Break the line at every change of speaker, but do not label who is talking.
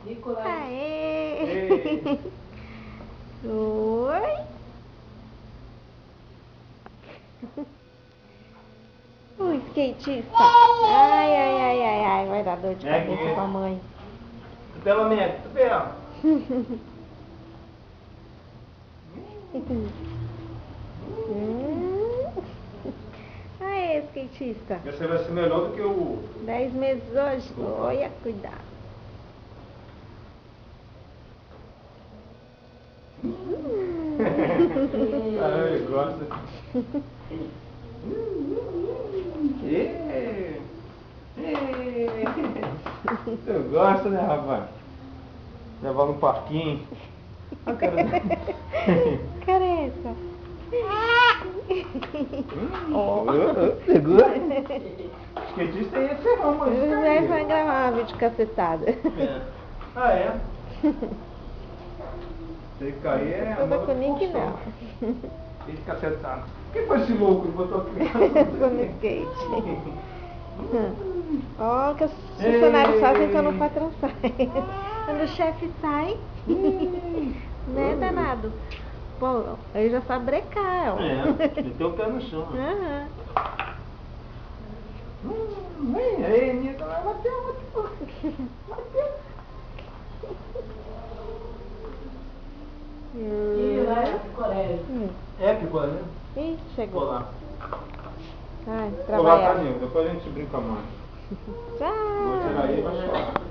Nicolás.
Aê! Oi! Ui, skatista! Ai, ai, ai, ai, ai, vai dar dor de cabeça pra mãe.
Pelo menos, tu vê, ó.
Aê, skatista!
Você vai ser melhor do que o...
10 meses hoje? Olha, cuidado!
Ah, ele gosta. Tu gosta, né, rapaz? Levar no parquinho. A cara
Cara é essa?
Pegou? Skatista ia ferrar, mas...
Ele vai gravar uma vídeo cacetada.
É. Ah, é? Se cair é...
Toda com o Nick não.
Esse cacetado. Quem foi esse louco que botou aqui?
Tô no skate. Ó, que os funcionários fazem quando o patrão sai. Quando o chefe sai, né, danado? Pô, ele já sabe brecar, ó.
É, meteu o pé no chão.
Aham.
Vem aí, Nicolás, bateu.
E lá é picolé.
É, picolé, né?
Ih, chegou.
Vou lá.
Ai,
Vou lá,
trabalhar.
Tadinho, depois a gente brinca mais. Vou tirar
Tchau.
aí e vai chorar.